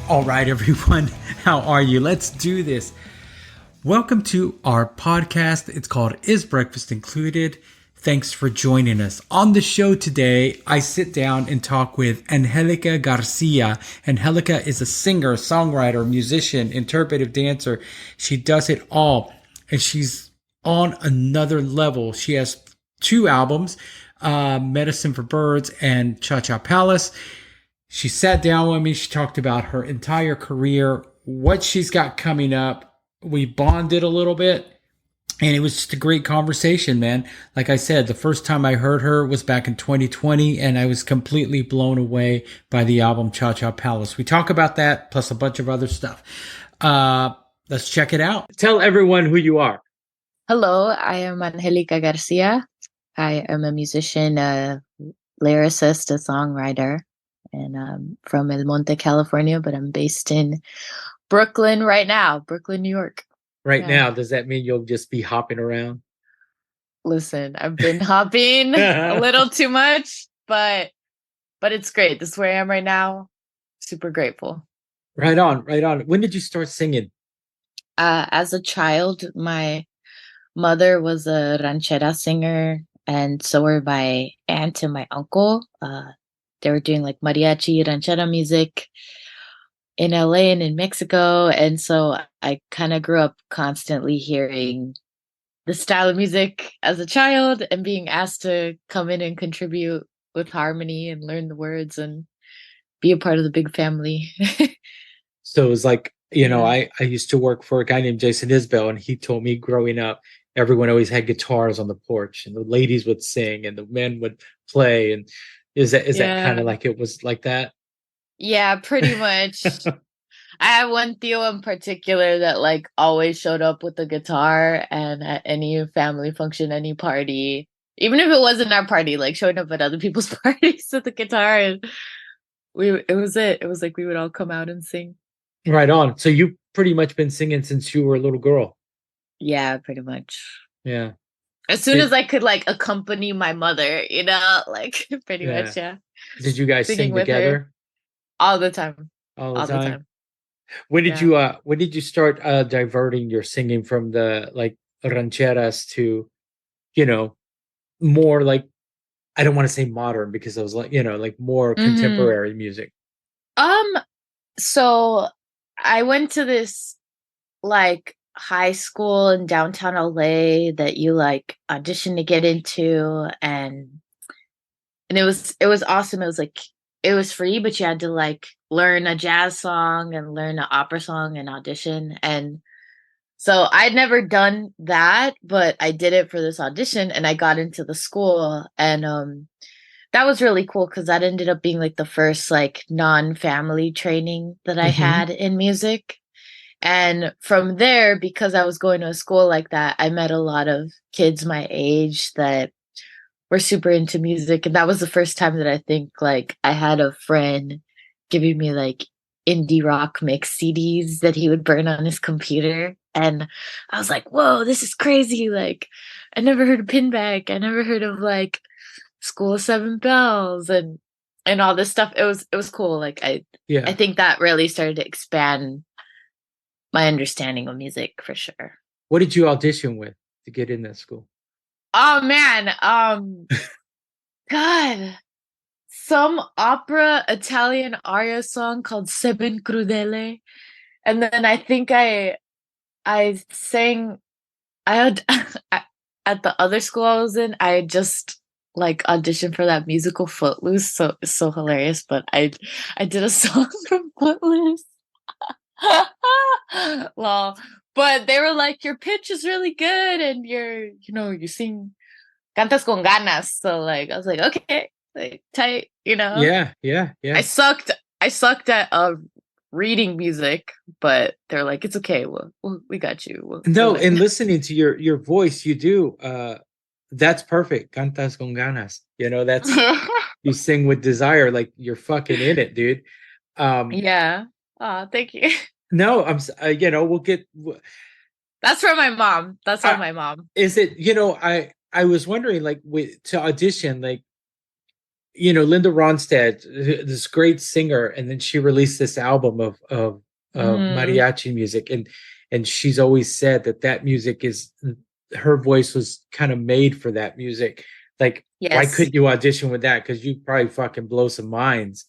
All right, everyone, how are you? Let's do this. Welcome to our podcast. It's called Is Breakfast Included? Thanks for joining us. On the show today, I sit down and talk with Angelica Garcia. Angelica is a singer, songwriter, musician, interpretive dancer. She does it all, and she's on another level. She has 2 albums, Medicine for Birds and Cha Cha Palace. She sat down with me. She talked about her entire career, what she's got coming up. We bonded a little bit, and it was just a great conversation, man. Like I said, the first time I heard her was back in 2020, and I was completely blown away by the album Cha Cha Palace. We talk about that, plus a bunch of other stuff. Let's check it out. Tell everyone who you are. Hello, I am Angelica Garcia. I am a musician, a lyricist, a songwriter, and I'm from El Monte, California, but I'm based in Brooklyn right now, Brooklyn, New York. Right now, does that mean you'll just be hopping around? Listen, I've been hopping a little too much, but it's great. This is where I am right now. Super grateful. Right on, right on. When did you start singing? As a child, my mother was a ranchera singer, and so were my aunt and my uncle. They were doing like mariachi, ranchera music in LA and in Mexico. And so I kind of grew up constantly hearing the style of music as a child and being asked to come in and contribute with harmony and learn the words and be a part of the big family. So it was like, I used to work for a guy named Jason Isbell, and he told me growing up, everyone always had guitars on the porch, and the ladies would sing and the men would play. And is that kind of like it was like that? Yeah, pretty much. I have one Theo in particular that like always showed up with the guitar, and at any family function, any party, even if it wasn't our party, like showing up at other people's parties with the guitar, and it was like we would all come out and sing. Right on. So you've pretty much been singing since you were a little girl. Yeah, pretty much. Yeah. As soon as I could like accompany my mother, like pretty much, yeah. Did you guys Singing sing with her together? all the time? All All the the time. time. When did you start diverting your singing from the like rancheras to, more like, I don't want to say modern, because I was like, like more contemporary music? So I went to this like high school in downtown LA that you like audition to get into, and it was awesome. It was like it was free, but you had to like learn a jazz song and learn an opera song and audition. And so I'd never done that, but I did it for this audition and I got into the school. And that was really cool because that ended up being like the first like non-family training that I had in music. And from there, because I was going to a school like that, I met a lot of kids my age that were super into music. And that was the first time that I think like I had a friend giving me like indie rock mix CDs that he would burn on his computer. And I was like, whoa, this is crazy. Like, I never heard of Pinback. I never heard of like School of Seven Bells and all this stuff. It was cool. Like I think that really started to expand my understanding of music for sure. What did you audition with to get in that school? Oh man, God, some opera Italian aria song called Se ben crudele, and then I think I sang. I had at the other school I was in. I just like auditioned for that musical Footloose, so it's so hilarious. But I did a song from Footloose. Lol. But they were like, your pitch is really good and you sing cantas con ganas. So like I was like, okay, like tight, Yeah. I sucked at reading music, but they're like, it's okay, we got you. No, and listening to your voice, you do that's perfect. Cantas con ganas. That's you sing with desire, like you're fucking in it, dude. Yeah. Oh, thank you. No, we'll get. That's from my mom. That's from my mom. Is it? I was wondering, like, to audition, like, Linda Ronstadt, this great singer, and then she released this album of Mm, mariachi music, and she's always said that music is her voice was kind of made for that music. Like, why yes. couldn't you audition with that? Because you probably fucking blow some minds,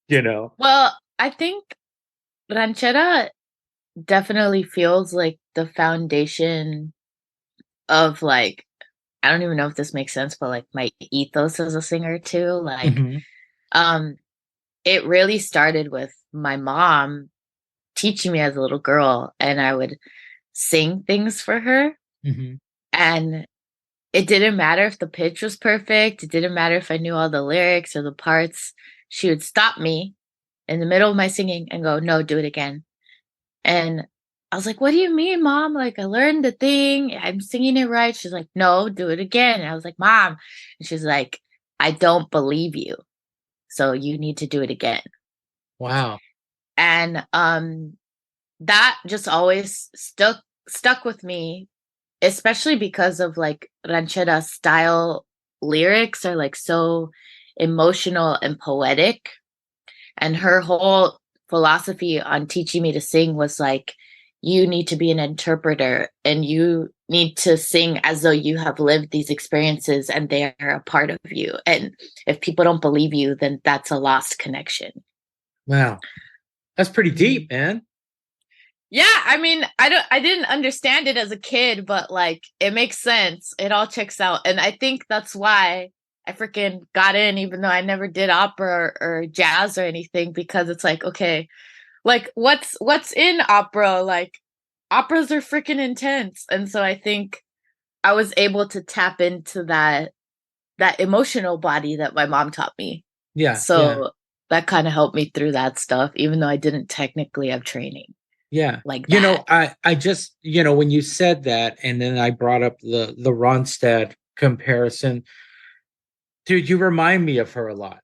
you know. Well, I think ranchera definitely feels like the foundation of like I don't even know if this makes sense, but like my ethos as a singer too. Like, Hmm. um, it really started with my mom teaching me as a little girl, and I would sing things for her. Hmm. And it didn't matter if the pitch was perfect, it didn't matter if I knew all the lyrics or the parts. She would stop me in the middle of my singing and go, "No, do it again." And I was like, "What do you mean, mom? Like, I learned the thing. I'm singing it right." She's like, "No, do it again." And I was like, "Mom." And she's like, "I don't believe you. So you need to do it again." Wow. And that just always stuck with me, especially because of like ranchera style lyrics are like so emotional and poetic. And her whole philosophy on teaching me to sing was like, you need to be an interpreter and you need to sing as though you have lived these experiences and they are a part of you. And if people don't believe you, then that's a lost connection. Wow. That's pretty Mhm. deep, man. Yeah, I mean, I didn't understand it as a kid, but like it makes sense. It all checks out. And I think that's why I freaking got in, even though I never did opera or jazz or anything, because it's like, okay, like what's in opera? Like operas are freaking intense. And so I think I was able to tap into that emotional body that my mom taught me. Yeah, yeah, So that kind of helped me through that stuff, even though I didn't technically have training yeah. like that. I just, when you said that, and then I brought up the Ronstadt comparison, dude, you remind me of her a lot.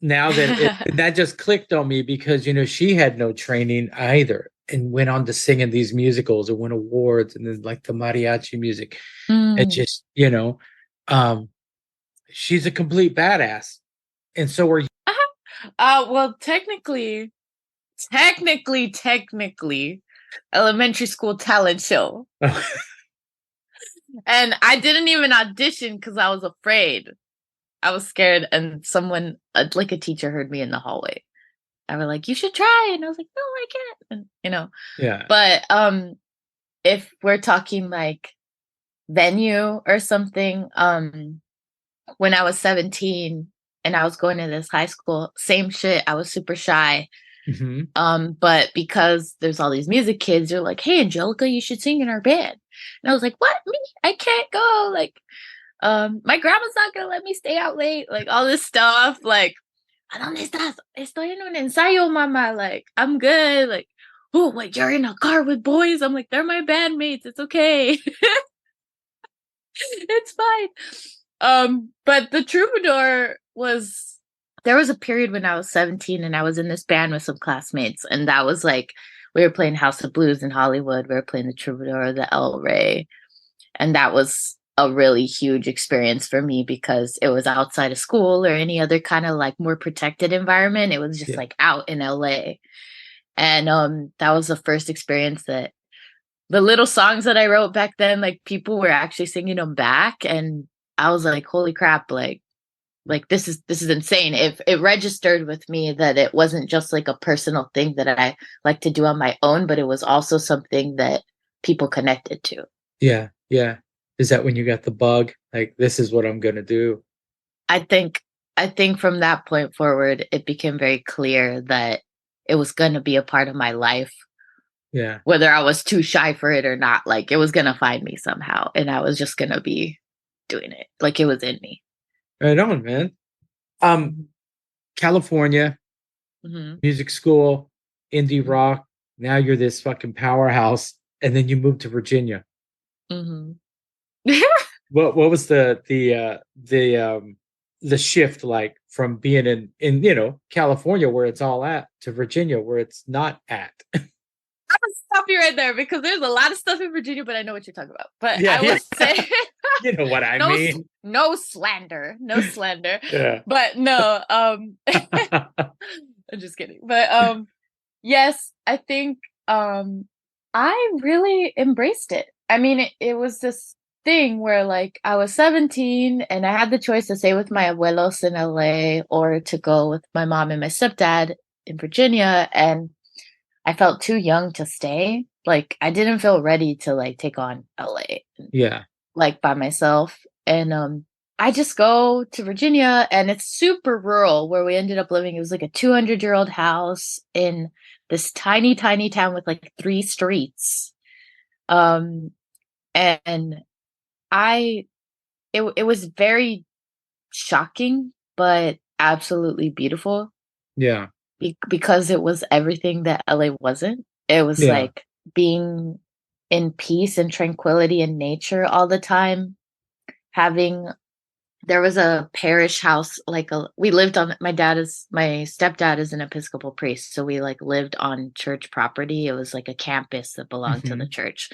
Now that just clicked on me because she had no training either, and went on to sing in these musicals and win awards, and then like the mariachi music. It Mm. just, um, she's a complete badass, and so are you. Well, technically, elementary school talent show. And I didn't even audition because I was afraid. I was scared, and someone, like a teacher, heard me in the hallway. I was like, "You should try," and I was like, "No, I can't." Yeah. But if we're talking like venue or something, when I was 17 and I was going to this high school, same shit. I was super shy. Hmm. But because there's all these music kids, they're like, "Hey, Angelica, you should sing in our band." And I was like, "What? Me? I can't go." Like, my grandma's not gonna let me stay out late. Like all this stuff. Like, ¿a dónde estás? Estoy en un ensayo, mama. Like, I'm good. Like, oh, wait, you're in a car with boys? I'm like, they're my bandmates. It's okay. It's fine. But the troubadour was there was a period when I was 17 and I was in this band with some classmates, and that was like we were playing House of Blues in Hollywood, we were playing the troubadour, the El Rey, and that was a really huge experience for me because it was outside of school or any other kind of like more protected environment. It was just Yeah. like out in LA. And that was the first experience that the little songs that I wrote back then, like people were actually singing them back, and I was like, "Holy crap!" Like this is insane. If it registered with me that it wasn't just like a personal thing that I like to do on my own, but it was also something that people connected to. Yeah. Yeah. Is that when you got the bug? Like, this is what I'm gonna do. I think I think from that point forward, it became very clear that it was going to be a part of my life, Yeah. whether I was too shy for it or not. Like it was going to find me somehow, and I was just going to be doing it. Like it was in me. Right on, man. Um, Mhm. California, Mhm. music school, indie Mhm. rock. Now you're this fucking powerhouse, and then you moved to Virginia. Mhm. What was the shift like from being in California where it's all at to Virginia where it's not at? I'm gonna stop you right there because there's a lot of stuff in Virginia, but I know what you're talking about. But Yeah, I yeah. will say, You know what I no, mean. no slander, no slander. Yeah. But no, I'm just kidding. But yes, I think I really embraced it. I mean, it was this thing where like I was 17 and I had the choice to stay with my abuelos in LA or to go with my mom and my stepdad in Virginia. And I felt too young to stay. Like I didn't feel ready to like take on LA Yeah. like by myself. And I just go to Virginia and it's super rural where we ended up living. It was like a 200-year-old house in this tiny, tiny town with like 3 streets. Um, and it was very shocking, but absolutely beautiful Yeah. because it was everything that LA wasn't. It was Yeah. like being in peace and tranquility in nature all the time, having there was a parish house like we lived on my stepdad is an Episcopal priest, so we like lived on church property. It was like a campus that belonged to the Hmm. church.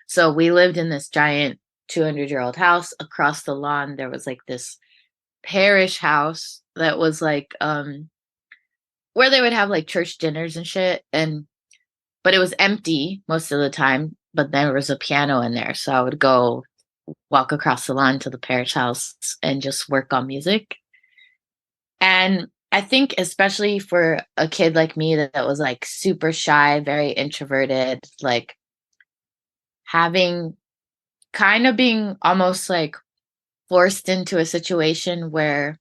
So we lived in this giant 200-year-old house. Across the lawn there was like this parish house that was like where they would have like church dinners and shit, and but it was empty most of the time, but there was a piano in there, so I would go walk across the lawn to the parish house and just work on music. And I think especially for a kid like me that was like super shy, very introverted, like having kind of being almost like forced into a situation where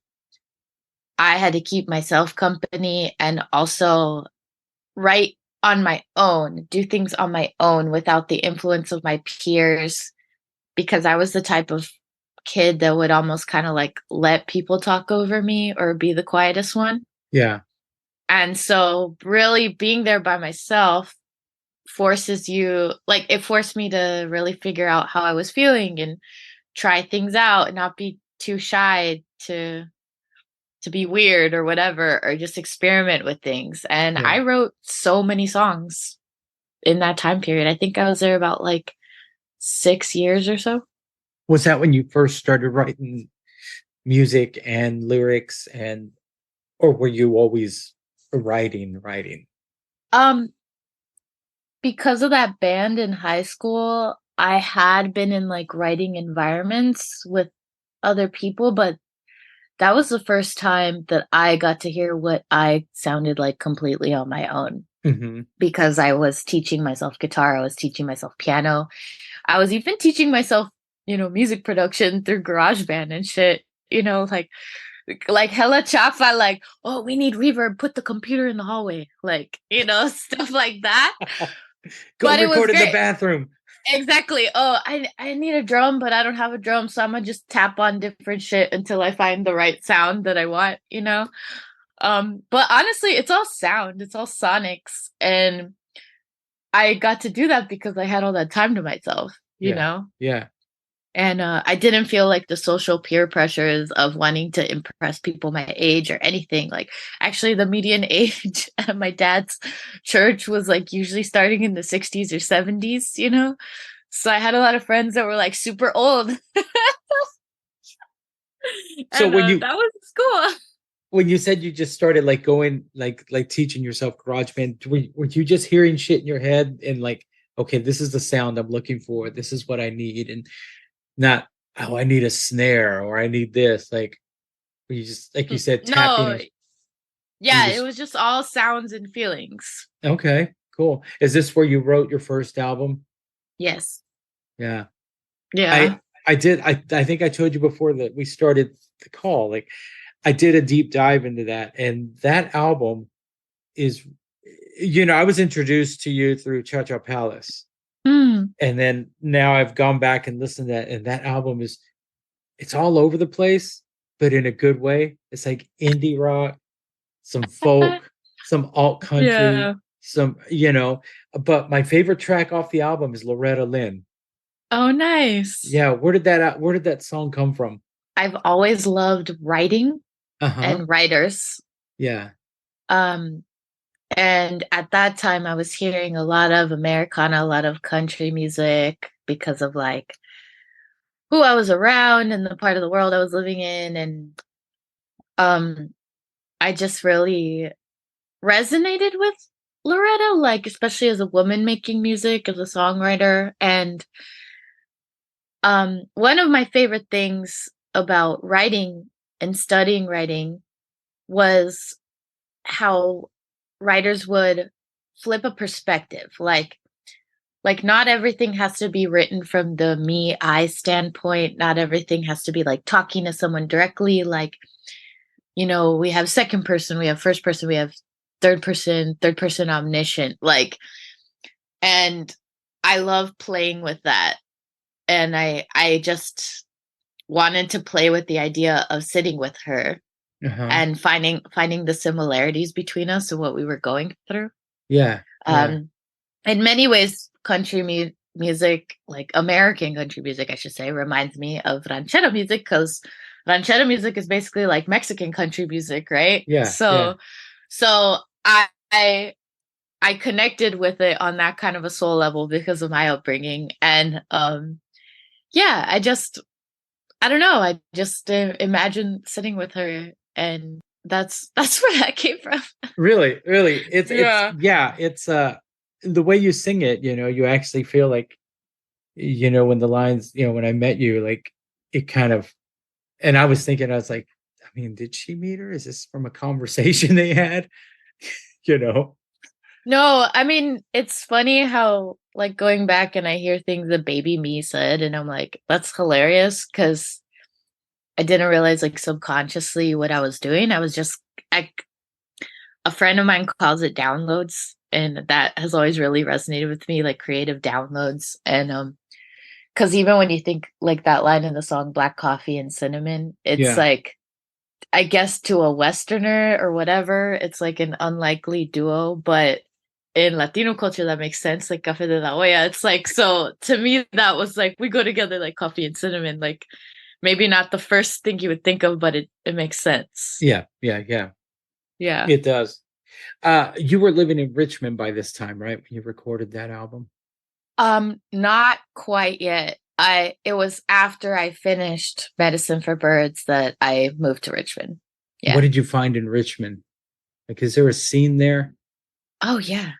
I had to keep myself company and also write on my own, do things on my own without the influence of my peers, because I was the type of kid that would almost kind of like let people talk over me or be the quietest one. Yeah. And so really being there by myself forces you, like it forced me to really figure out how I was feeling and try things out and not be too shy to be weird or whatever, or just experiment with things. And Yeah. I wrote so many songs in that time period. I think I was there about like 6 years or so. Was that when you first started writing music and lyrics, and or were you always writing? Um, because of that band in high school, I had been in like writing environments with other people, but that was the first time that I got to hear what I sounded like completely on my own, Hmm. because I was teaching myself guitar, I was teaching myself piano, I was even teaching myself, music production through GarageBand and shit, like hella chafa, like, oh, we need reverb, put the computer in the hallway, like, stuff like that. Go But it was record in the great. bathroom. Exactly. Oh, I need a drum, but I don't have a drum, so I'm gonna just tap on different shit until I find the right sound that I want. But honestly, it's all sound, it's all sonics, and I got to do that because I had all that time to myself, you Yeah. know? Yeah. And I didn't feel like the social peer pressures of wanting to impress people my age or anything. Like, actually, the median age at my dad's church was like usually starting in the 60s or 70s. So I had a lot of friends that were like super old. So And that was cool. when you said you just started like going like teaching yourself GarageBand, were you just hearing shit in your head and like, okay, this is the sound I'm looking for, this is what I need, and not, oh, I need a snare or I need this, like, were you just like you said tapping, No, or you yeah, it just, was just all sounds and feelings. okay, cool. Is this where you wrote your first album? Yes. Yeah. Yeah. I think I told you before that we started the call, like I did a deep dive into that, and that album is, I was introduced to you through Cha Cha Palace, Mm. and then now I've gone back and listened to that, and that album is, it's all over the place, but in a good way. It's like indie rock, some folk, some alt country, Yeah. some, but my favorite track off the album is Loretta Lynn. Oh, nice. Yeah, where did that song come from? I've always loved writing Uh-huh. and writers. Yeah. Um, And at that time, I was hearing a lot of Americana, a lot of country music because of like who I was around and the part of the world I was living in. And um, I just really resonated with Loretta, like, especially as a woman making music, as a songwriter. And one of my favorite things about writing and studying writing was how writers would flip a perspective. Like not everything has to be written from the me I standpoint. Not everything has to be like talking to someone directly. Like, we have second person, we have first person, we have third person omniscient. Like, and I love playing with that. And I just wanted to play with the idea of sitting with her Uh-huh. and finding the similarities between us and what we were going through. Yeah. Yeah. Um, in many ways, music, like American country music, I should say, reminds me of ranchero music because ranchero music is basically like Mexican country music, right? Yeah. Yeah. So I connected with it on that kind of a soul level because of my upbringing, and yeah, I don't know, I just imagine sitting with her, and that's where that came from. Really, really. It's Yeah. yeah, it's the way you sing it, you actually feel like, when the lines, when I met you, like it kind of, and I was thinking, I was like, I mean, did she meet her? Is this from a conversation they had? You know? No, I mean, it's funny how, like, going back and I hear things that baby me said, and I'm like, that's hilarious because I didn't realize, like, subconsciously what I was doing. I was just, a friend of mine calls it downloads, and that has always really resonated with me, like creative downloads. And, because even when you think like that line in the song Black Coffee and Cinnamon, it's Yeah. like, I guess to a Westerner or whatever, it's like an unlikely duo, but in Latino culture, that makes sense. Like Café de la Olla. It's like, so to me, that was like, we go together like coffee and cinnamon. Like maybe not the first thing you would think of, but it makes sense. Yeah. Yeah. Yeah. Yeah. It does. You were living in Richmond by this time, right? When you recorded that album? Not quite yet. It was after I finished Medicine for Birds that I moved to Richmond. What Yeah. did you find in Richmond? Like, is there a scene there? Oh yeah.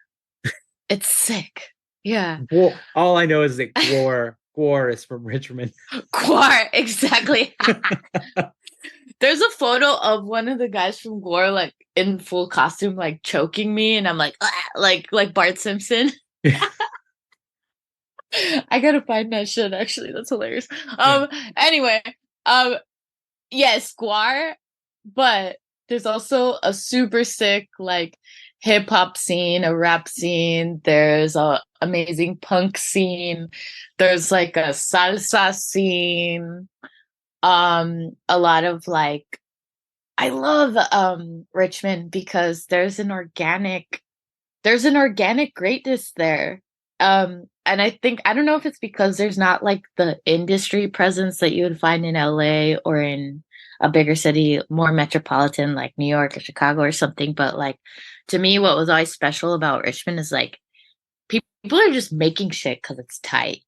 It's sick. Yeah. Well, all I know is that Gwar is from Richmond. Quar, exactly. There's a photo of one of the guys from Gore, like in full costume, like choking me, and I'm like, "Ah," like Bart Simpson. I gotta find that shit. Actually, that's hilarious. Yeah. Anyway, yeah, Square, but there's also a super sick like hip hop scene, a rap scene. There's a amazing punk scene. There's like a salsa scene. A lot of like, I love Richmond because there's an organic greatness there. And I think, I don't know if it's because there's not like the industry presence that you would find in LA or in a bigger city, more metropolitan like New York or Chicago or something, but like to me what was always special about Richmond is like people are just making shit cuz it's tight,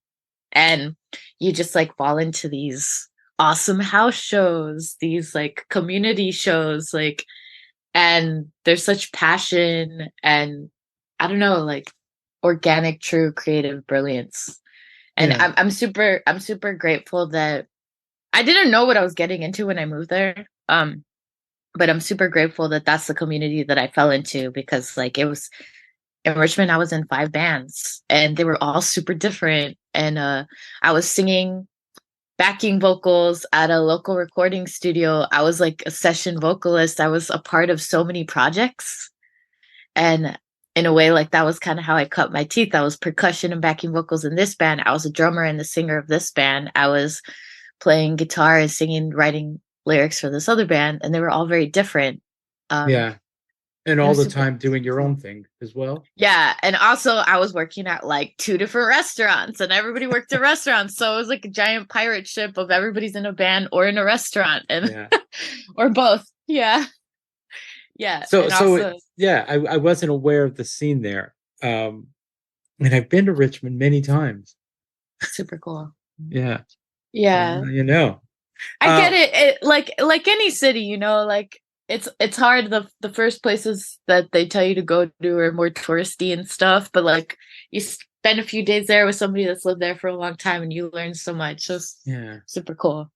and you just like fall into these awesome house shows, these like community shows, like, and there's such passion and I don't know, like organic, true creative brilliance. And Yeah. I'm super grateful that I didn't know what I was getting into when I moved there. But I'm super grateful that that's the community that I fell into because like it was in Richmond, I was in 5 bands and they were all super different. And I was singing backing vocals at a local recording studio. I was like a session vocalist. I was a part of so many projects. And in a way, like that was kind of how I cut my teeth. I was percussion and backing vocals in this band. I was a drummer and the singer of this band. I was playing guitar and singing, writing lyrics for this other band, and they were all very different. Um, Yeah. And it all was the super. time doing your own thing as well. Yeah, and also I was working at like 2 different restaurants, and everybody worked at restaurants, so it was like a giant pirate ship of everybody's in a band or in a restaurant, and Yeah. or both. Yeah, Yeah, So and also yeah, I wasn't aware of the scene there. And I've been to Richmond many times. super cool. Yeah. So Yeah. now you know. I get it. Like any city, like it's hard. The first places that they tell you to go to are more touristy and stuff, but like you spend a few days there with somebody that's lived there for a long time and you learn so much. So it's Yeah. super cool.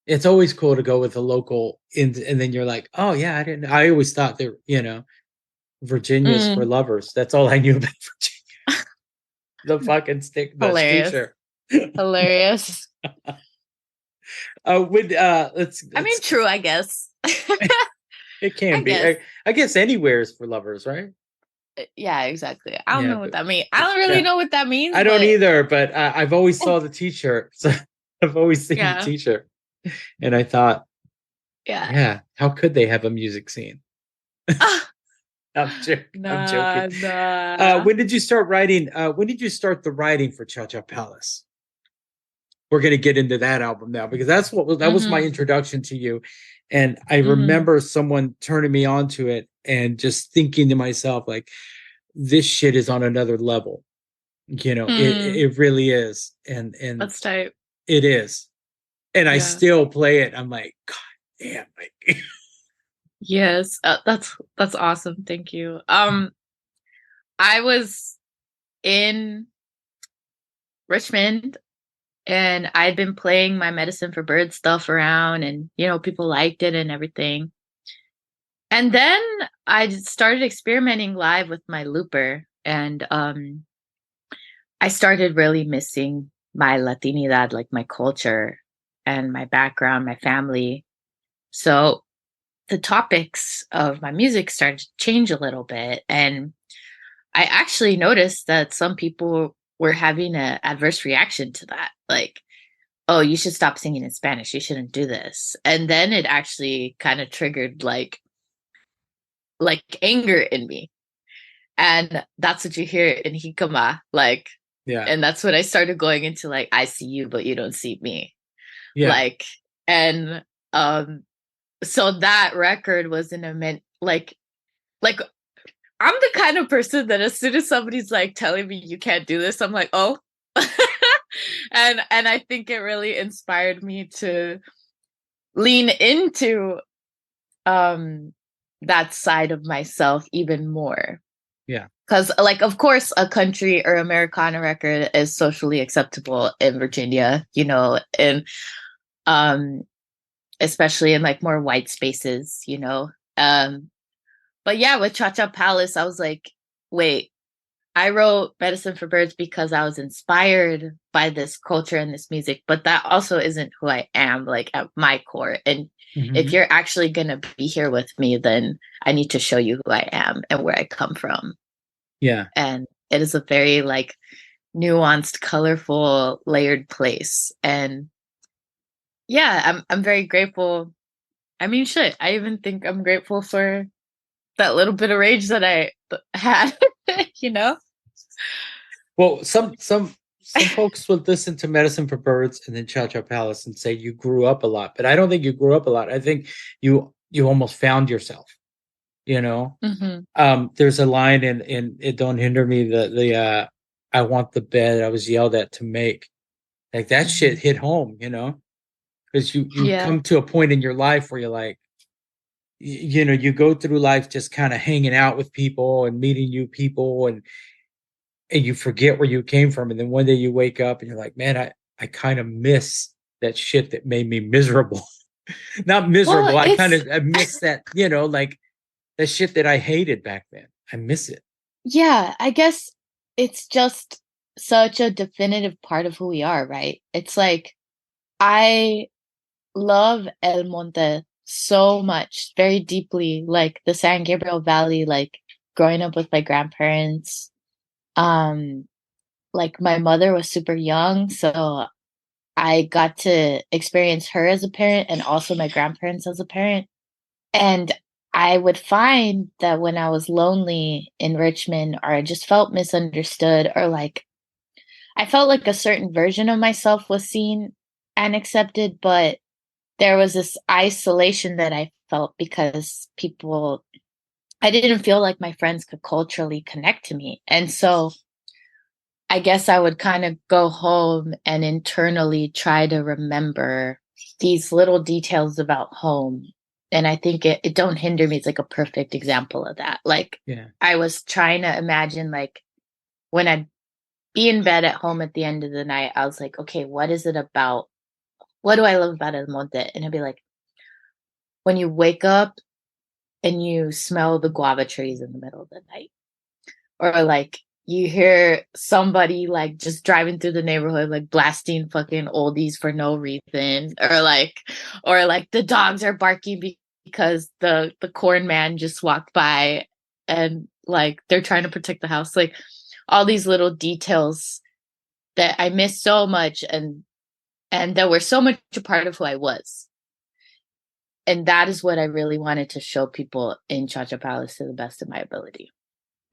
It's always cool to go with a local and then you're like, oh yeah, I always thought that, Virginia's for Mm, lovers. That's all I knew about Virginia. The fucking the hilarious. t-shirt. Hilarious. With I mean, let's true, I guess. it can I be. guess. I guess anywhere is for lovers, right? Yeah, exactly. I don't Yeah, know what but that means. I don't really yeah. know what that means, I don't but either, but I've always saw the t-shirt. So I've always seen the yeah. t-shirt. And I thought, Yeah. yeah, how could they have a music scene? Ah, I'm joking. nah, nah. When did you start writing? When did you start the writing for Cha Cha Palace? We're going to get into that album now because that was my Mm-hmm. introduction to you. And I Mm-hmm. remember someone turning me on to it and just thinking to myself, like, this shit is on another level. Mm, It really is. And that's tight. it is. And I Yeah. still play it. I'm like, God damn, like, Yes. That's awesome. Thank you. I was in Richmond and I'd been playing my Medicine for Birds stuff around and people liked it and everything. And then I just started experimenting live with my looper and I started really missing my Latinidad, like my culture and my background, my family. So the topics of my music started to change a little bit. And I actually noticed that some people were having an adverse reaction to that. Like, oh, you should stop singing in Spanish. You shouldn't do this. And then it actually kind of triggered like anger in me. And that's what you hear in Hikama. Like, yeah, and that's when I started going into like, I see you, but you don't see me. yeah, Like, and um, so that record was an immense like I'm the kind of person that as soon as somebody's like telling me you can't do this, I'm like, oh. And I think it really inspired me to lean into um that side of myself even more. yeah, Because like of course a country or Americana record is socially acceptable in Virginia, and um especially in like more white spaces. But yeah, with Cha Cha Palace, I was like, wait, I wrote Medicine for Birds because I was inspired by this culture and this music, but that also isn't who I am, like at my core. And if hmm you're actually going to be here with me, then I need to show you who I am and where I come from. yeah. And it is a very like nuanced, colorful, layered place. And yeah, I'm very grateful. I mean, shit, I even think I'm grateful for that little bit of rage that I had, you know? Well, some folks would listen to Medicine for Birds and then Cha Cha Palace and say you grew up a lot, but I don't think you grew up a lot. I think you almost found yourself. You know, Hmm. there's a line in "It Don't Hinder Me" the I want the bed I was yelled at to make. Like that shit Hmm. hit home. Because you Yeah. come to a point in your life where you're like, you go through life just kind of hanging out with people and meeting new people and you forget where you came from. And then one day you wake up and you're like, man, I kind of miss that shit that made me miserable. Not Well, miserable. I miss that, like that shit that I hated back then. I miss it. yeah, I guess it's just such a definitive part of who we are, right? It's like I love El Monte so much, very deeply, like the San Gabriel Valley, like growing up with my grandparents. Um, like my mother was super young, so I got to experience her as a parent and also my grandparents as a parent. And I would find that when I was lonely in Richmond or I just felt misunderstood or like I felt like a certain version of myself was seen and accepted, but there was this isolation that I felt because people I didn't feel like my friends could culturally connect to me. And so I guess I would kind of go home and internally try to remember these little details about home. And I think it Don't Hinder Me is like a perfect example of that. Like Yeah. I was trying to imagine like when I'd be in bed at home at the end of the night, I was like, okay, what is it about? What do I love about El Monte? And it'd be like when you wake up and you smell the guava trees in the middle of the night, or like you hear somebody like just driving through the neighborhood like blasting fucking oldies for no reason, or like the dogs are barking because the corn man just walked by and like they're trying to protect the house, like all these little details that I miss so much, and that were so much a part of who I was. And that is what I really wanted to show people in Cha Cha Palace to the best of my ability.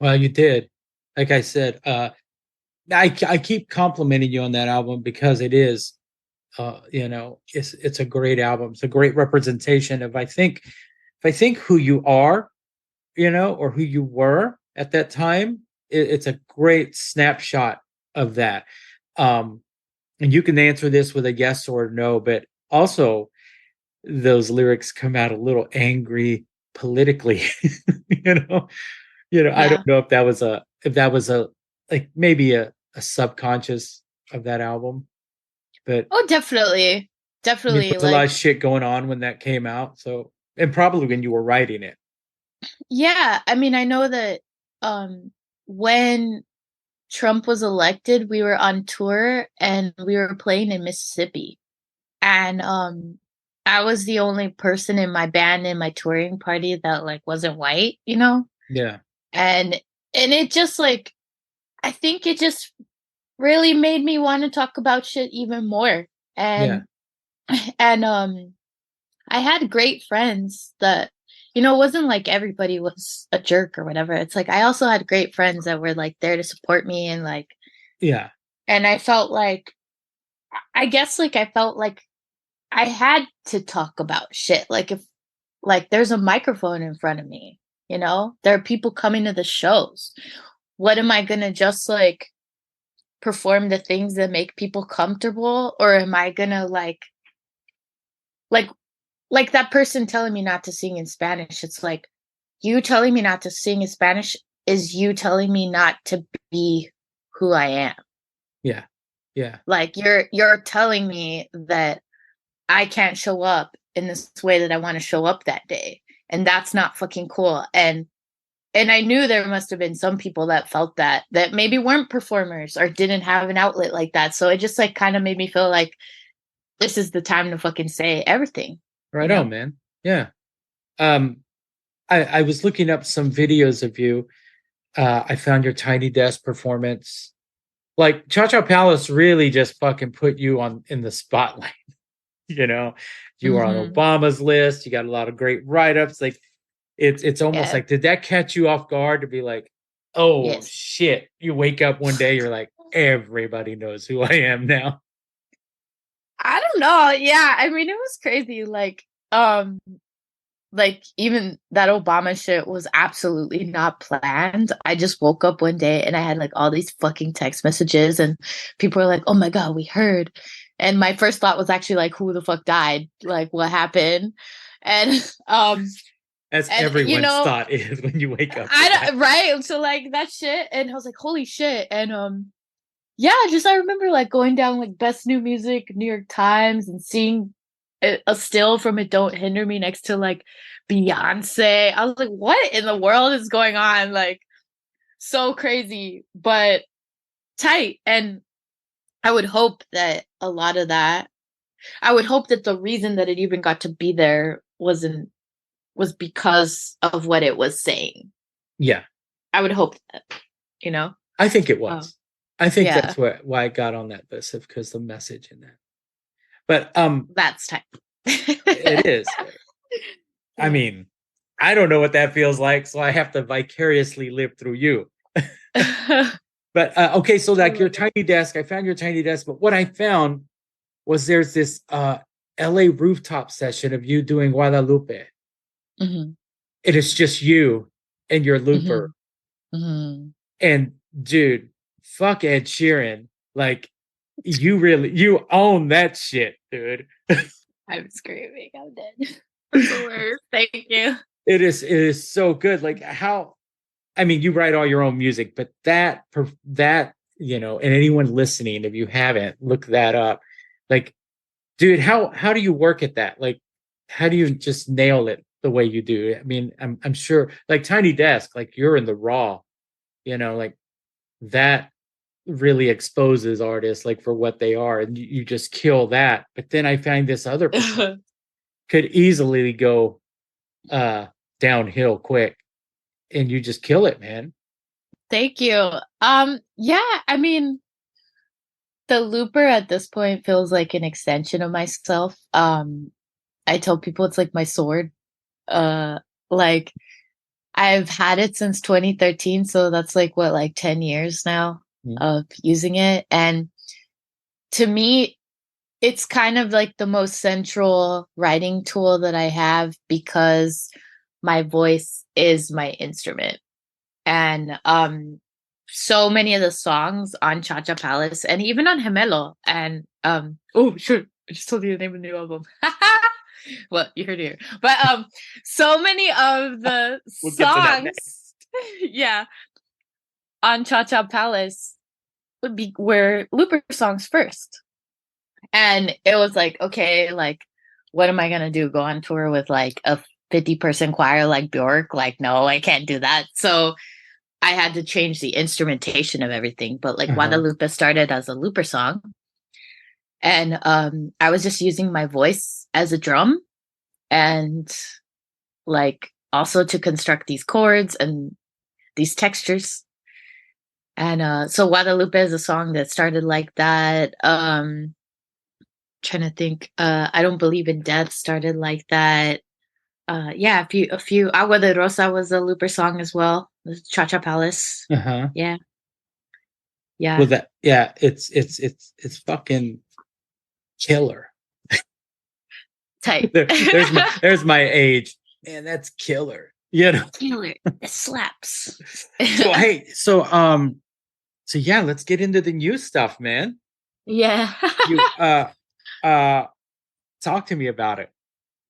Well, you did. Like I said, I keep complimenting you on that album because it is, it's a great album. It's a great representation of if I think who you are, or who you were at that time. It's a great snapshot of that. Um, and you can answer this with a yes or no, but also those lyrics come out a little angry politically, you know. I Yeah. don't know if that was a like maybe a subconscious of that album, but Oh, definitely. there Definitely. was a lot Like, of shit going on when that came out. So, and probably when you were writing it. yeah, I mean, I know that when Trump was elected, we were on tour and we were playing in Mississippi. And I was the only person in my band in my touring party that like wasn't white, you know? Yeah, And it just like I think it just really made me want to talk about shit even more. yeah, And and I had great friends that, it wasn't like everybody was a jerk or whatever. It's like I also had great friends that were like there to support me and like, yeah, and I felt like, I guess like I felt like I had to talk about shit. Like if like there's a microphone in front of me, there are people coming to the shows. What am I gonna just like perform the things that make people comfortable, or am I gonna like like that person telling me not to sing in Spanish? It's like you telling me not to sing in Spanish is you telling me not to be who I am. yeah, yeah. Like you're telling me that I can't show up in this way that I want to show up that day. And that's not fucking cool. And I knew there must have been some people that felt that maybe weren't performers or didn't have an outlet like that. So it just like kind of made me feel like this is the time to fucking say everything, you Right know? on, man. Yeah. Um, I was looking up some videos of you. I found your Tiny Desk performance. Like Cha Cha Palace really just fucking put you on in the spotlight. You know, you were on Hmm. Obama's list. You got a lot of great write-ups. Like it's almost Yeah. like, did that catch you off guard to be like, oh Yes. shit? You wake up one day, you're like, everybody knows who I am now. I don't know. Yeah. I mean, it was crazy. Like even that Obama shit was absolutely not planned. I just woke up one day and I had like all these fucking text messages and people were like, "Oh my God, we heard." And my first thought was actually like, who the fuck died? Like what happened? And As and everyone's thought is when you wake up to I that. don't right. So like that shit and I was like, "Holy shit." And yeah, just I remember like going down like best new music, New York Times, and seeing a still from It Don't Hinder Me next to like Beyonce. I was like, what in the world is going on? Like so crazy, but tight. And I would hope that a lot of that, I would hope that the reason that it even got to be there was because of what it was saying. Yeah, I would hope that, you know? I think it Oh, was. I think yeah, that's why I got on that list because the message in that. But that's tight. it is. I Yeah. mean, I don't know what that feels like, so I have to vicariously live through you. But okay, so like your tiny desk, I found your tiny desk, but what I found was there's this LA rooftop session of you doing Guadalupe. Mhm. It is just you and your looper. Mhm. Mhm. And dude, fuck Ed Sheeran. Like you own that shit, dude. I'm screaming. I'm dead. That's the worst. Thank you. It is so good. Like how I mean, you write all your own music, but that and anyone listening, if you haven't, look that up. Like, dude, how do you work at that? Like, how do you just nail it the way you do? I mean, I'm sure like Tiny Desk, like you're in the raw, like that really exposes artists like for what they are, and you just kill that. But then I find this other performance could easily go uh downhill quick, and you just kill it, man. Thank you. Yeah, I mean, the looper at this point feels like an extension of myself. I tell people it's like my sword. Uh, like I've had it since 2013, so that's like what, like 10 years now Mm. of using it. And to me, it's kind of like the most central writing tool that I have because my voice is my instrument. And so many of the songs on Cha Cha Palace and even on Gemelo and oh sure, I just told you the name of the new album. Well, you heard it here. But so many of the We'll get to that next. songs yeah, on Cha Cha Palace would be were looper songs first. And it was like, okay, like what am I gonna do? Go on tour with like a 50-person choir like Bjork? Like, no, I can't do that. So I had to change the instrumentation of everything. But like Uh-huh. Guadalupe started as a looper song. And I was just using my voice as a drum and like also to construct these chords and these textures. And so Guadalupe is a song that started like that. Trying to think. I Don't Believe in Death started like that. Yeah, a few Agua de Rosa was a looper song as well. The Cha Cha Palace. Uh-huh. Yeah. Well, Yeah. that yeah, it's fucking killer. Tight. There's my age, and that's killer. Killer. It slaps. So hey, so yeah, let's get into the new stuff, man. Yeah. You uh talk to me about it.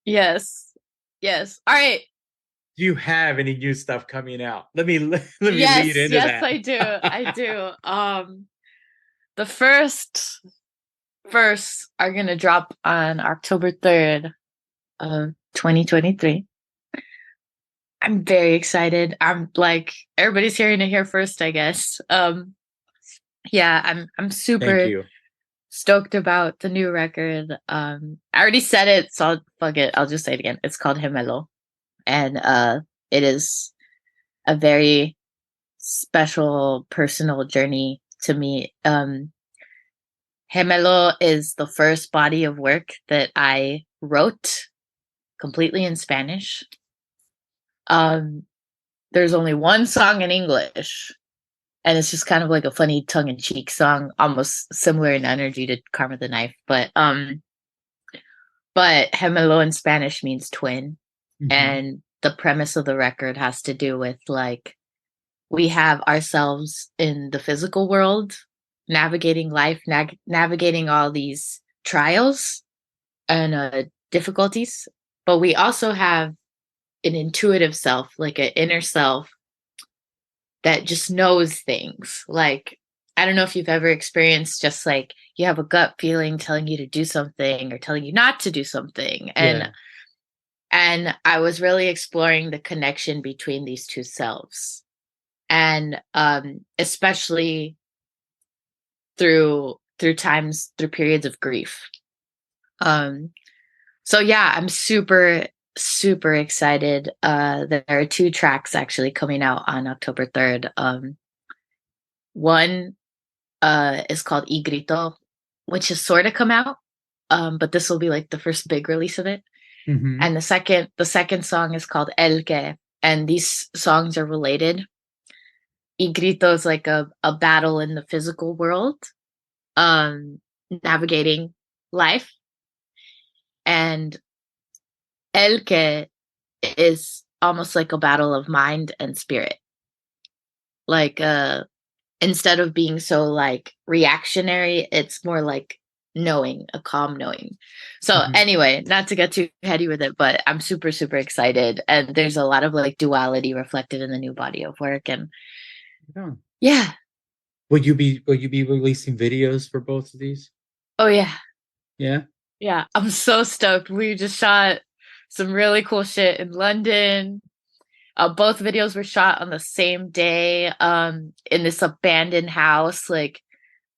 Yes. Yes. All right. Do you have any new stuff coming out? Let me lead Yes, into yes, that. I do. I do. The first are gonna drop on October 3rd of 2023. I'm very excited. I'm like everybody's hearing it here first, I guess. Yeah, I'm Thank super you. stoked about the new record. I already said it, so fuck it. I'll just say it again. It's called Gemelo. And it is a very special personal journey to me. Gemelo is the first body of work that I wrote completely in Spanish. Um, there's only one song in English, and it's just kind of like a funny tongue-in-cheek song, almost similar in energy to Karma the Knife. But Gemelo in Spanish means twin, Mhm. and the premise of the record has to do with like we have ourselves in the physical world, navigating life, navigating all these trials and difficulties, but we also have an intuitive self, like an inner self that just knows things. Like, I don't know if you've ever experienced just like you have a gut feeling telling you to do something or telling you not to do something. And Yeah. I was really exploring the connection between these two selves. And especially through periods of grief. Um so yeah, I'm super excited. There are two tracks actually coming out on October 3rd. One is called Y Grito, which has sort of come out, but this will be like the first big release of it. Mhm. And the second song is called El Que, and these songs are related. Y Grito is like a battle in the physical world, um, navigating life, and El Que is almost like a battle of mind and spirit. Like instead of being so like reactionary, it's more like knowing, a calm knowing. So Mhm. anyway, not to get too heady with it, but I'm super, super excited. And there's a lot of like duality reflected in the new body of work. And Yeah. yeah. Will you be releasing videos for both of these? Oh yeah. Yeah. Yeah. I'm so stoked. We just shot some really cool shit in London. Both videos were shot on the same day, in this abandoned house. Like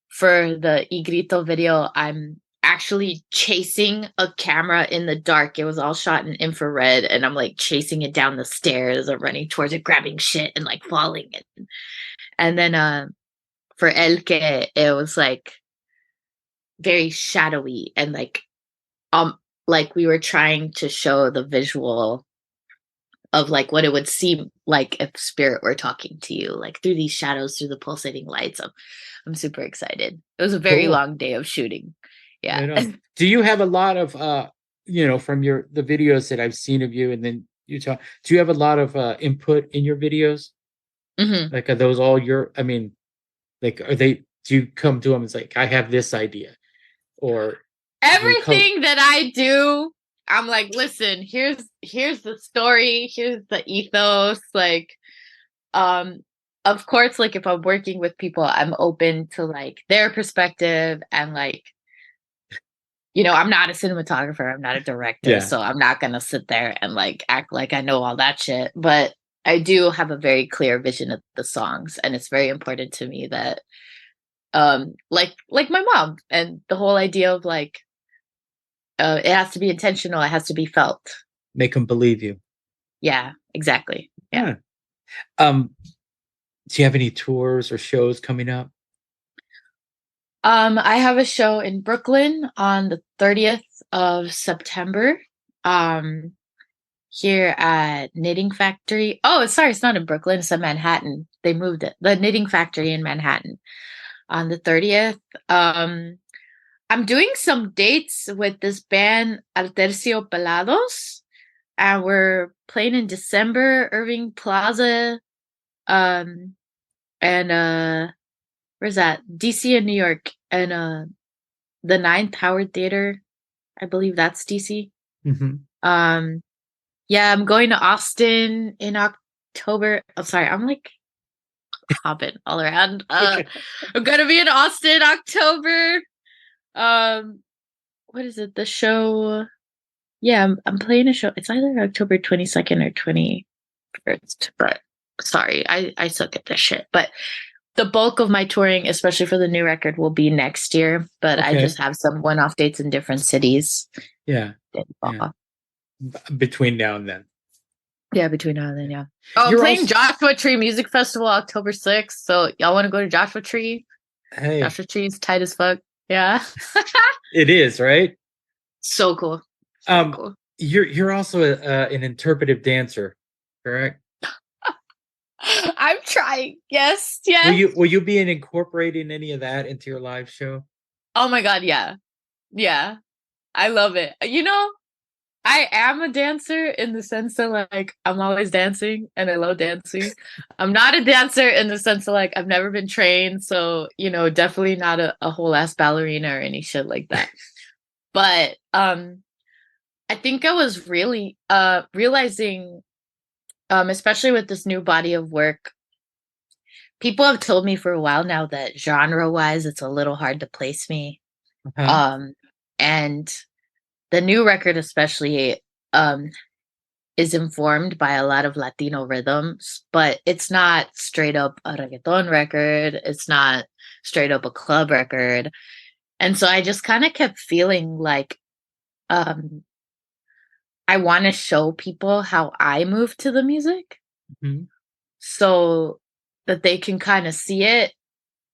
for the Y Grito video, I'm actually chasing a camera in the dark. It was all shot in infrared, and I'm like chasing it down the stairs or running towards it, grabbing shit and like falling. And then for El Que, it was like very shadowy and like we were trying to show the visual of like what it would seem like if spirit were talking to you, like through these shadows, through the pulsating lights. I'm super excited. It was a very Cool. long day of shooting. Yeah. Right on. Do you have a lot of from the videos that I've seen of you, and then you talk, do you have a lot of input in your videos? Hmm. Like, are those all your, I mean, like, are they, do you come to them and it's like, I have this idea, or do you come? Everything that I do, I'm like, listen, here's the story, here's the ethos. Like, um, of course, like if I'm working with people, I'm open to like their perspective and like, I'm not a cinematographer, I'm not a director, Yeah. so I'm not gonna sit there and like act like I know all that shit. But I do have a very clear vision of the songs, and it's very important to me that like my mom and the whole idea of like it has to be intentional, it has to be felt. Make them believe you. Yeah, exactly. Yeah. Yeah. Um, do you have any tours or shows coming up? I have a show in Brooklyn on the 30th of September. Um, here at Knitting Factory. Oh, sorry, it's not in Brooklyn, it's in Manhattan. They moved it. The Knitting Factory in Manhattan on the 30th. Um, I'm doing some dates with this band Pelados, and we're playing in December, Irving Plaza. Um, and where's that? DC and New York, and the Ninth Howard Theater. I believe that's DC. Hmm. Um, yeah, I'm going to Austin in October. I'm sorry, I'm like hopping all around. Okay. I'm gonna be in Austin October. Um, what is it? The show. Yeah, I'm playing a show. It's either October 22nd or 21st. But sorry, I suck at this shit. But the bulk of my touring, especially for the new record, will be next year. But I Okay. just have some one-off dates in different cities. Yeah. in Yeah. fall. Between now and then. Yeah, between now and then, Yeah. yeah. Oh, I'm You're playing also, Joshua Tree Music Festival October 6th. So y'all want to go to Joshua Tree? hey, Joshua Tree is tight as fuck. Yeah. it is, right? So cool. So Um, cool. you're also an interpretive dancer, correct? I'm trying. Yes, Will yes. you be incorporating any of that into your live show? Oh my God, yeah. Yeah. I love it. I am a dancer in the sense that like I'm always dancing and I love dancing. I'm not a dancer in the sense that like I've never been trained, so definitely not a whole ass ballerina or any shit like that. But I think I was really realizing, especially with this new body of work, people have told me for a while now that genre wise it's a little hard to place me. Uh-huh. And the new record especially um is informed by a lot of Latino rhythms, but it's not straight up a reggaeton record. It's not straight up a club record. And so I just kind of kept feeling like um, I want to show people how I move to the music Mhm. so that they can kind of see it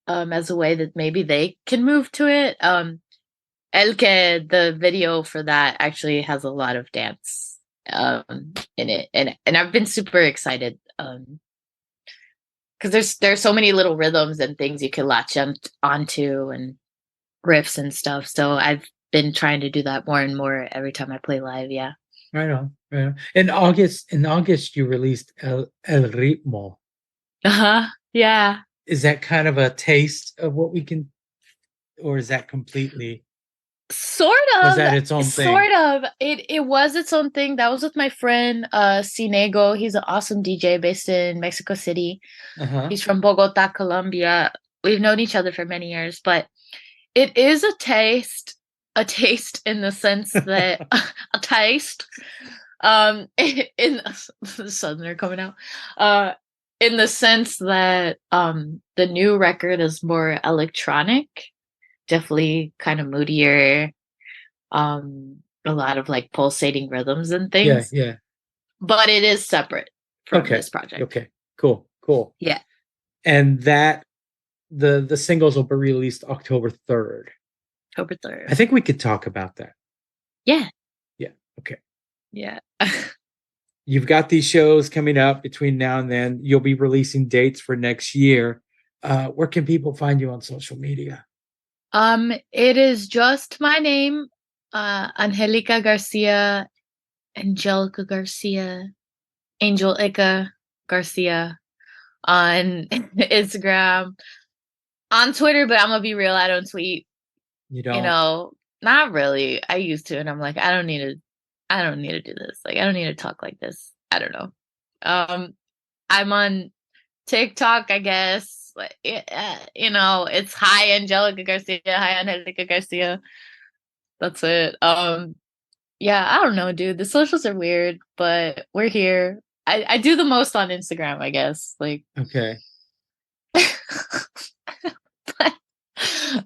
as a way that maybe they can move to it. El Que, the video for that actually has a lot of dance in it, and I've been super excited because there's so many little rhythms and things you can latch onto and riffs and stuff. So I've been trying to do that more and more every time I play live. Yeah. Right on. Right on. In August, you released El Ritmo. Uh-huh. Yeah. Is that kind of a taste of what we can, or is that completely, Sort was of. that its own thing? Sort of. It was its own thing. That was with my friend Cinego. He's an awesome DJ based in Mexico City. Uh-huh. He's from Bogota, Colombia. We've known each other for many years, but it is a taste in the sense that a taste in the southerner coming out. In the sense that the new record is more electronic, definitely kind of moodier, a lot of like pulsating rhythms and Yeah, things, yeah. but it is separate from Okay. this project. Okay. Cool. Cool. Yeah, And that the singles will be released October 3rd. October I 3rd. think we could talk about that. Yeah, Yeah. Okay. yeah. You've got these shows coming up between now and then. You'll be releasing dates for next year. Where can people find you on social media? It is just my name, Angelica Garcia, Angelica Garcia, Angelica Garcia on Instagram, on Twitter, but I'm gonna be real, I don't tweet. You You don't? know, not really. I used to, and I'm like, I don't need to do this. Like, I don't need to talk like this. I don't know. Um, I'm on TikTok, I guess. Like, it's hi Angelica Garcia, hi Angelica Garcia. That's it. Yeah, I don't know, dude. The socials are weird, but we're here. I do the most on Instagram, I guess. Like, Okay. but,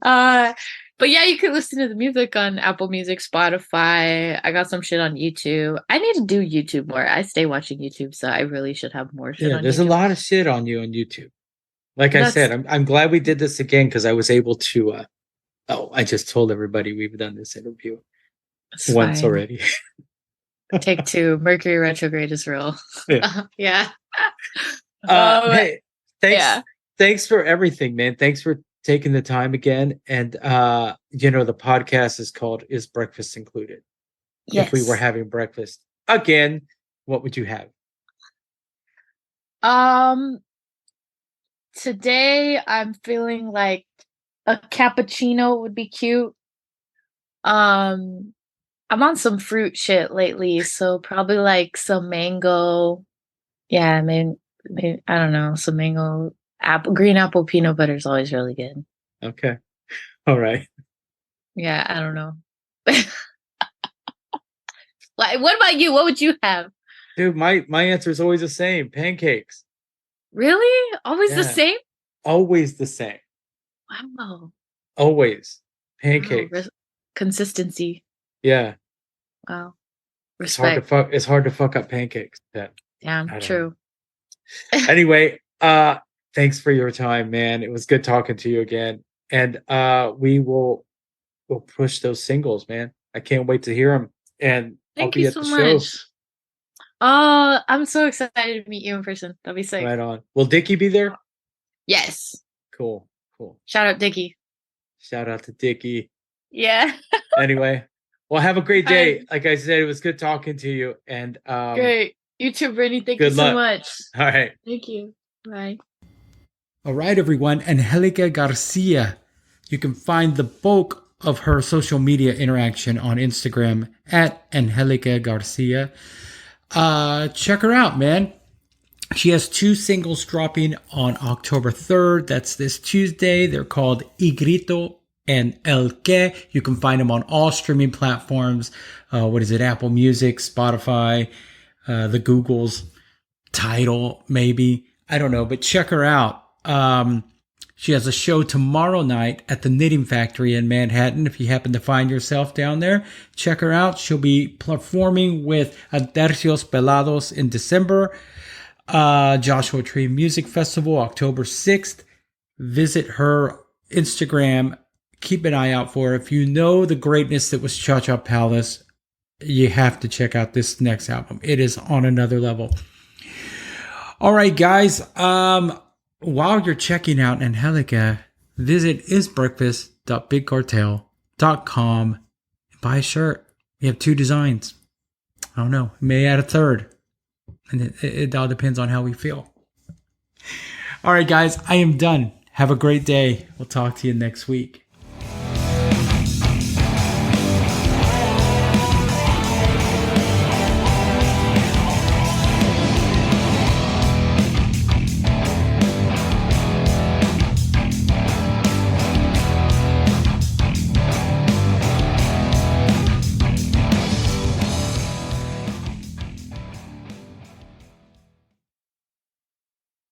uh, but yeah, you can listen to the music on Apple Music, Spotify. I got some shit on YouTube. I need to do YouTube more. I stay watching YouTube, so I really should have more shit Yeah, on there's a YouTube. lot of shit on you on YouTube. Like I That's said, I'm glad we did this again because I was able to I just told everybody we've done this interview it's once fine. already. Take two. Mercury retrograde is real. Yeah. Yeah. Um, Hey, thanks yeah. thanks for everything, man. Thanks for taking the time again. And the podcast is called Is Breakfast Included? If we were Yes. having breakfast again, what would you have? Um, Today I'm feeling like a cappuccino would be cute. Um, I'm on some fruit shit lately, so probably like some mango. Yeah, maybe I don't know, some mango green apple peanut butter is always really good. Okay. All right. Yeah, I don't know. Like, what about you? What would you have? Dude, my answer is always the same. Pancakes. Really? Always the Yeah. same? Always the same. Wow. Always. Wow. Pancakes. Consistency. Yeah. Wow. It's Respect. hard to fuck up pancakes. That Damn, I don't know. true. Anyway, thanks for your time, man. It was good talking to you again. And we'll push those singles, man. I can't wait to hear them. And I'll Thank you be at so the show. much. Oh, I'm so excited to meet you in person. That'll be sick. Right on. Will Dickie be there? Yes. Cool. Cool. Shout out Dickie. Shout out to Dickie. Yeah. Anyway, well, have a great All day. right. Like I said, it was good talking to you. And Great. You too, Brittany. Thank you good so luck. much. All right. Thank you. Bye. All right, everyone. Angelica Garcia. You can find the bulk of her social media interaction on Instagram at Angelica Garcia. Check her out, man. She has 2 singles dropping on October 3rd. That's this Tuesday. They're called Y Grito and El Que. You can find them on all streaming platforms. Apple Music, Spotify, the Googles, Tidal, maybe. I don't know, but check her out. She has a show tomorrow night at the Knitting Factory in Manhattan. If you happen to find yourself down there, check her out. She'll be performing with Tercios Pelados in December. Joshua Tree Music Festival, October 6th. Visit her Instagram. Keep an eye out for her. If you know the greatness that was Cha Cha Palace, you have to check out this next album. It is on another level. All right, guys. While you're checking out Angelica, visit isbreakfast.bigcartel.com and buy a shirt. We have 2 designs. I don't know. May add a third. And it all depends on how we feel. All right, guys, I am done. Have a great day. We'll talk to you next week.